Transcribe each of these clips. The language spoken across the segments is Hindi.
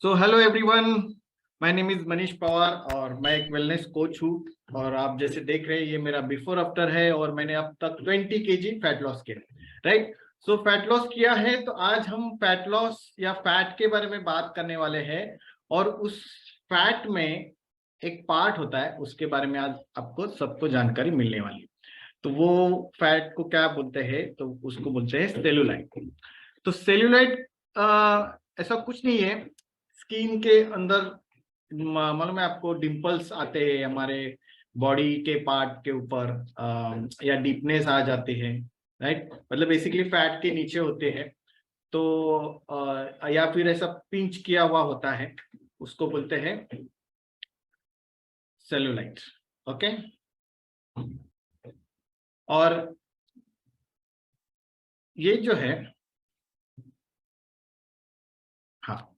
So hello everyone, my name is Manish Pawar और मैं एक वेलनेस कोच हूँ। और आप जैसे देख रहे हैं ये मेरा बिफोर आफ्टर है और मैंने अब तक 20 केजी फैट लॉस किया, राइट। सो फैट लॉस किया है तो आज हम फैट लॉस या फैट के बारे में बात करने वाले हैं। और उस फैट में एक पार्ट होता है उसके बारे में आज आपको सबको जानकारी मिलने वाली है। तो वो फैट को क्या बोलते हैं, तो उसको बोलते हैं सेलुलाइट। तो सेल्यूलाइट ऐसा कुछ नहीं है। स्किन के अंदर मालूम है आपको, डिंपल्स आते हैं हमारे बॉडी के पार्ट के ऊपर, या डीपनेस आ जाती है, राइट। मतलब बेसिकली फैट के नीचे होते हैं। तो या फिर ऐसा पिंच किया हुआ होता है, उसको बोलते हैं सेल्यूलाइट। ओके। और ये जो है, हाँ,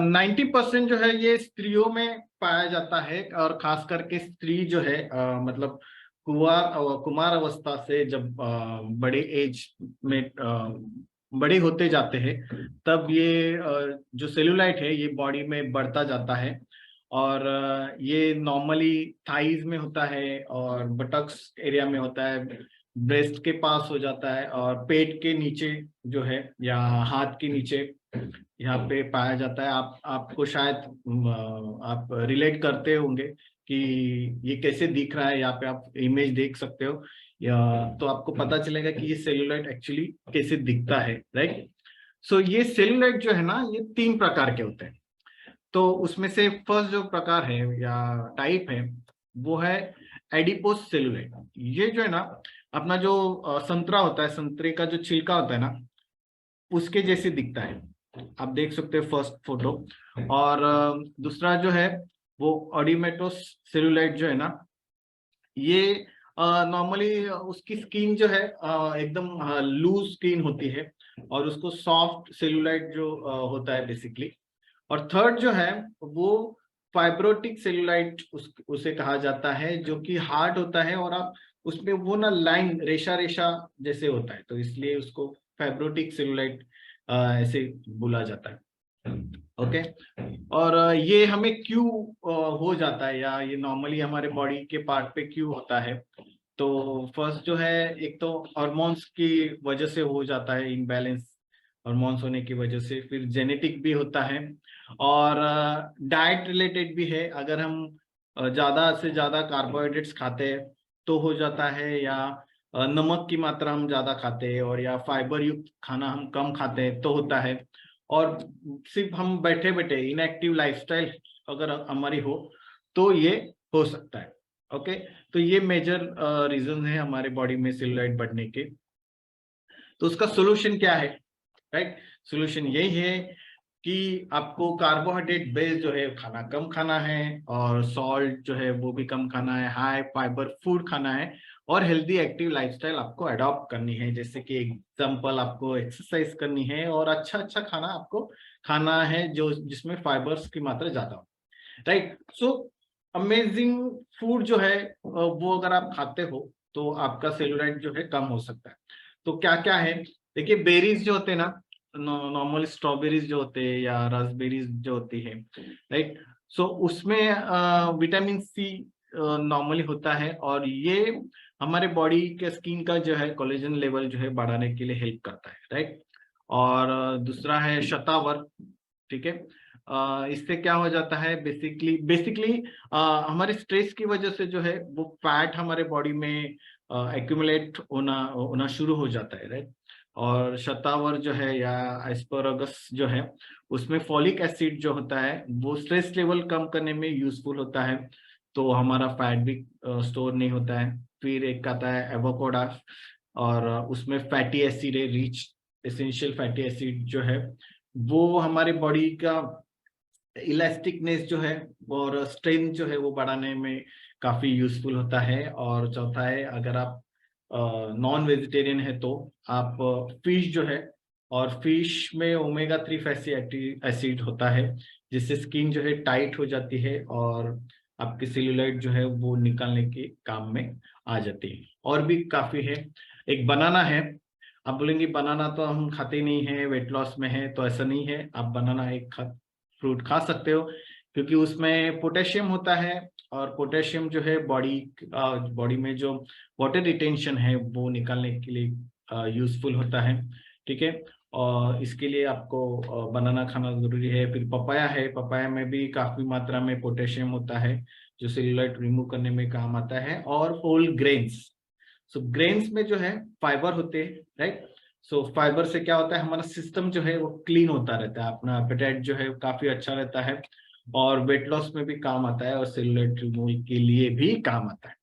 90% जो है ये स्त्रियों में पाया जाता है। और खास करके स्त्री जो है, मतलब कुमार अवस्था से जब बड़े एज में बड़े होते जाते हैं, तब ये जो सेलुलाइट है ये बॉडी में बढ़ता जाता है। और ये नॉर्मली थाइज में होता है और बटक्स एरिया में होता है, ब्रेस्ट के पास हो जाता है और पेट के नीचे जो है या हाथ के नीचे यहाँ पे पाया जाता है। आपको शायद आप रिलेट करते होंगे कि ये कैसे दिख रहा है। यहाँ पे आप इमेज देख सकते हो, या तो आपको पता चलेगा कि ये सेलुलाइट एक्चुअली कैसे दिखता है, राइट। सो ये सेलुलाइट जो है ना, ये 3 प्रकार के होते हैं। तो उसमें से फर्स्ट जो प्रकार है या टाइप है वो है एडिपोस सेलुलाइट। ये जो है ना, अपना जो संतरा होता है, संतरे का जो छिलका होता है ना, उसके जैसे दिखता है। आप देख सकते हो फर्स्ट फोटो। और दूसरा जो है वो ऑडिमेटोस सेलुलाइट जो है ना, ये नॉर्मली उसकी स्किन जो है एकदम लूज स्किन होती है और उसको सॉफ्ट सेलुलाइट जो होता है बेसिकली। और थर्ड जो है वो फाइब्रोटिक सेलुलाइट उसे कहा जाता है, जो कि हार्ड होता है और आप उसमें वो ना लाइन रेशा रेशा जैसे होता है, तो इसलिए उसको फाइब्रोटिक सेलुलाइट ऐसे बोला जाता है। ओके। और ये हमें क्यों हो जाता है, या ये नॉर्मली हमारे बॉडी के पार्ट पे क्यों होता है। तो फर्स्ट जो है, एक तो हार्मोन्स की वजह से हो जाता है, इनबैलेंस हार्मोन्स होने की वजह से। फिर जेनेटिक भी होता है और डाइट रिलेटेड भी है। अगर हम ज्यादा से ज्यादा कार्बोहाइड्रेट्स खाते हैं तो हो जाता है, या नमक की मात्रा हम ज्यादा खाते हैं और या फाइबर युक्त खाना हम कम खाते हैं तो होता है। और सिर्फ हम बैठे बैठे इनएक्टिव लाइफस्टाइल अगर हमारी हो तो ये हो सकता है। ओके। तो ये मेजर रीजन है हमारे बॉडी में सेलुलाइट बढ़ने के। तो उसका सोल्यूशन क्या है, राइट। सोल्यूशन यही है कि आपको कार्बोहाइड्रेट बेस्ड जो है खाना कम खाना है, और सॉल्ट जो है वो भी कम खाना है, हाई फाइबर फूड खाना है, और हेल्दी एक्टिव लाइफस्टाइल आपको अडॉप्ट करनी है। जैसे कि एग्जांपल, आपको एक्सरसाइज करनी है और अच्छा अच्छा खाना आपको खाना है जो जिसमें फाइबर्स की मात्रा ज्यादा हो, राइट। सो अमेजिंग फूड जो है वो अगर आप खाते हो तो आपका सेलुलाइट जो है कम हो सकता है। तो क्या क्या है, देखिए बेरीज जो होते हैं ना, नॉर्मल स्ट्रॉबेरीज जो होते हैं या रास्पबेरीज जो होती है, राइट। सो उसमें विटामिन सी नॉर्मली होता है और ये हमारे बॉडी के स्किन का जो है कोलेजन लेवल जो है बढ़ाने के लिए हेल्प करता है, राइट। और दूसरा है शतावर, ठीक है। इससे क्या हो जाता है, बेसिकली बेसिकली हमारे स्ट्रेस की वजह से जो है वो फैट हमारे बॉडी में एक्यूमुलेट होना होना शुरू हो जाता है, राइट। और शतावर जो है या एस्परागस जो है, उसमें फॉलिक एसिड जो होता है वो स्ट्रेस लेवल कम करने में यूजफुल होता है, तो हमारा फैट भी स्टोर नहीं होता है। फिर एक आता है एवोकाडो, और उसमें फैटी एसिड है, रिच एसेंशियल फैटी एसिड जो है वो हमारे बॉडी का इलास्टिकनेस जो है और स्ट्रेंथ जो है वो बढ़ाने में काफी यूजफुल होता है। और चौथा है, अगर आप नॉन वेजिटेरियन है तो आप फिश जो है, और फिश में ओमेगा 3 फैटी एसिड होता है, जिससे स्किन जो है टाइट हो जाती है और आपकी सेल्यूलाइट जो है वो निकालने के काम में आ जाती है। और भी काफी है। एक बनाना है। आप बोलेंगे बनाना तो हम खाते नहीं है, वेट लॉस में है, तो ऐसा नहीं है। आप बनाना एक फ्रूट खा सकते हो, क्योंकि उसमें पोटेशियम होता है, और पोटेशियम जो है बॉडी में जो वाटर रिटेंशन है वो निकालने के लिए यूजफुल होता है। ठीक है, और इसके लिए आपको बनाना खाना जरूरी है। फिर पपाया है, पपाया में भी काफी मात्रा में पोटेशियम होता है जो सेल्यूलाइट रिमूव करने में काम आता है। और होल ग्रेन्स, सो ग्रेन्स में जो है फाइबर होते हैं, राइट। सो फाइबर से क्या होता है, हमारा सिस्टम जो है वो क्लीन होता रहता है, अपना एपेटाइट जो है काफी अच्छा रहता है, और वेट लॉस में भी काम आता है, और सेल्यूलाइट रिमूवल के लिए भी काम आता है।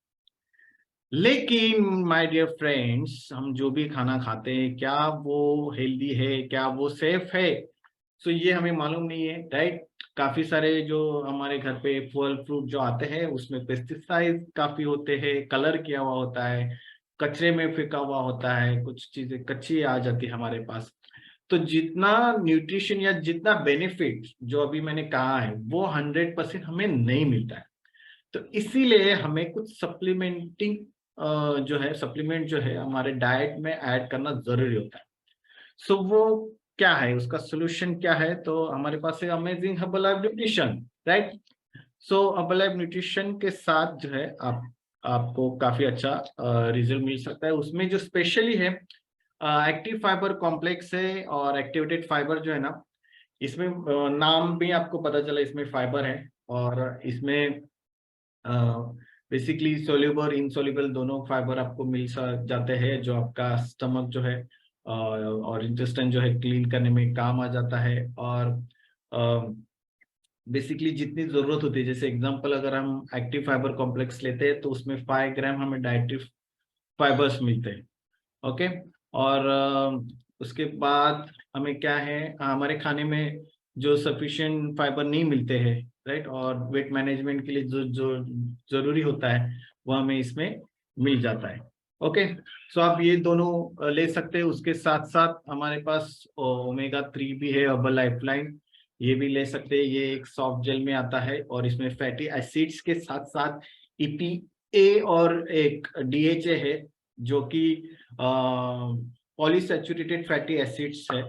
लेकिन माय डियर फ्रेंड्स, हम जो भी खाना खाते हैं क्या वो हेल्दी है, क्या वो सेफ है? सो ये हमें मालूम नहीं है, राइट। काफी सारे जो हमारे घर पे फल फ्रूट जो आते हैं उसमें पेस्टिसाइड काफी होते हैं, कलर किया हुआ होता है, कचरे में फेंका हुआ होता है, कुछ चीजें कच्ची आ जाती है हमारे पास। तो जितना न्यूट्रिशन या जितना बेनिफिट जो अभी मैंने कहा है वो 100% हमें नहीं मिलता है। तो इसीलिए हमें कुछ सप्लीमेंटिंग जो है सप्लीमेंट जो है हमारे डाइट में ऐड करना जरूरी होता है। सो वो क्या है, उसका सोल्यूशन क्या है? तो हमारे पास है amazing Herbalife nutrition, right. So Herbalife nutrition के साथ जो है आपको काफी अच्छा रिजल्ट मिल सकता है। उसमें जो स्पेशली है एक्टिव फाइबर कॉम्प्लेक्स है, और एक्टिवेटेड फाइबर जो है ना, इसमें नाम भी आपको पता चला इसमें फाइबर है, और इसमें बेसिकली सोल्यूबल इनसोल्यूबल दोनों फाइबर आपको मिल जाते हैं, जो आपका स्टमक जो है और इंटेस्टाइन जो है क्लीन करने में काम आ जाता है। और बेसिकली जितनी जरूरत होती है, जैसे एग्जांपल अगर हम एक्टिव फाइबर कॉम्प्लेक्स लेते हैं तो उसमें 5 ग्राम हमें डाइटरी फाइबर्स मिलते हैं। ओके, और उसके बाद हमें क्या है, हमारे खाने में जो सफिशिएंट फाइबर नहीं मिलते हैं, राइट, और वेट मैनेजमेंट के लिए जो जो जरूरी होता है वो हमें इसमें मिल जाता है। ओके, सो आप ये दोनों ले सकते हैं। उसके साथ साथ हमारे पास ओमेगा 3 भी है, हर्बल लाइफलाइन, ये भी ले सकते हैं। ये एक सॉफ्ट जेल में आता है, और इसमें फैटी एसिड्स के साथ साथ EPA और एक DHA है, जो कि पॉलीसैचुरेटेड फैटी एसिड्स है।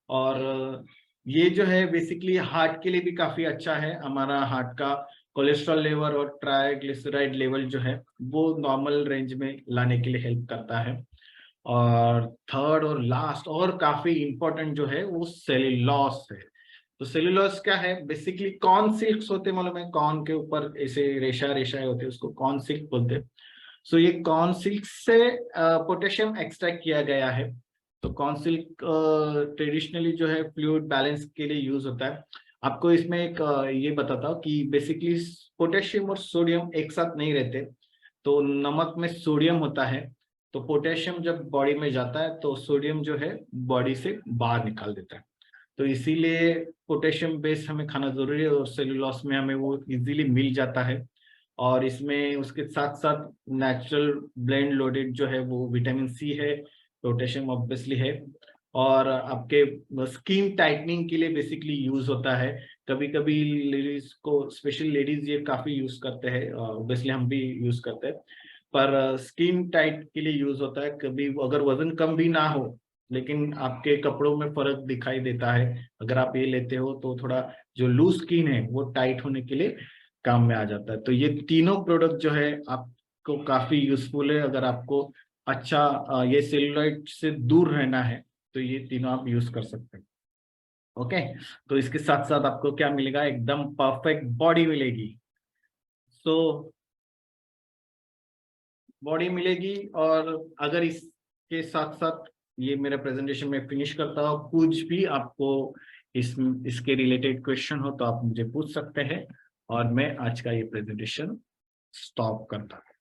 और ये जो है बेसिकली हार्ट के लिए भी काफी अच्छा है। हमारा हार्ट का कोलेस्ट्रॉल लेवल और ट्राइग्लिसराइड लेवल जो है वो नॉर्मल रेंज में लाने के लिए हेल्प करता है। और थर्ड और लास्ट और काफी इंपॉर्टेंट जो है वो सेल्यूलोस है। तो सेल्यूलोस क्या है, बेसिकली कॉर्न सिल्क्स होते हैं, मालूम है, कॉर्न के ऊपर ऐसे रेशा रेशाएं होते हैं, उसको कॉर्न सिल्क बोलते हैं। सो ये कॉर्न सिल्क से पोटेशियम एक्सट्रैक्ट किया गया है। तो कॉर्न सिल्क ट्रेडिशनली जो है फ्लूइड बैलेंस के लिए यूज होता है। आपको इसमें एक ये बताता हूँ कि बेसिकली पोटेशियम और सोडियम एक साथ नहीं रहते। तो नमक में सोडियम होता है, तो पोटेशियम जब बॉडी में जाता है तो सोडियम जो है बॉडी से बाहर निकाल देता है। तो इसीलिए पोटेशियम बेस हमें खाना जरूरी है, और सेलुलोस में हमें वो इजीली मिल जाता है। और इसमें उसके साथ साथ नेचुरल ब्लेंड लोडेड जो है वो विटामिन सी है, पोटेशियम ऑब्वियसली है, और आपके स्किन टाइटनिंग के लिए बेसिकली यूज होता है। कभी कभी लेडीज को, स्पेशली लेडीज ये काफी यूज करते हैं, ऑब्वियसली हम भी यूज करते हैं, पर स्किन टाइट के लिए यूज होता है। कभी अगर वजन कम भी ना हो लेकिन आपके कपड़ों में फर्क दिखाई देता है, अगर आप ये लेते हो तो थोड़ा जो लूज स्किन है वो टाइट होने के लिए काम में आ जाता है। तो ये तीनों प्रोडक्ट जो है आपको काफी यूजफुल है। अगर आपको अच्छा ये सेल्यूलाइट से दूर रहना है तो ये तीनों आप यूज कर सकते हैं। ओके, तो इसके साथ साथ आपको क्या मिलेगा, एकदम परफेक्ट बॉडी मिलेगी। सो बॉडी मिलेगी। और अगर इसके साथ साथ ये मेरा प्रेजेंटेशन में फिनिश करता हूँ, कुछ भी आपको इसके रिलेटेड क्वेश्चन हो तो आप मुझे पूछ सकते हैं, और मैं आज का ये प्रेजेंटेशन स्टॉप करता हूँ।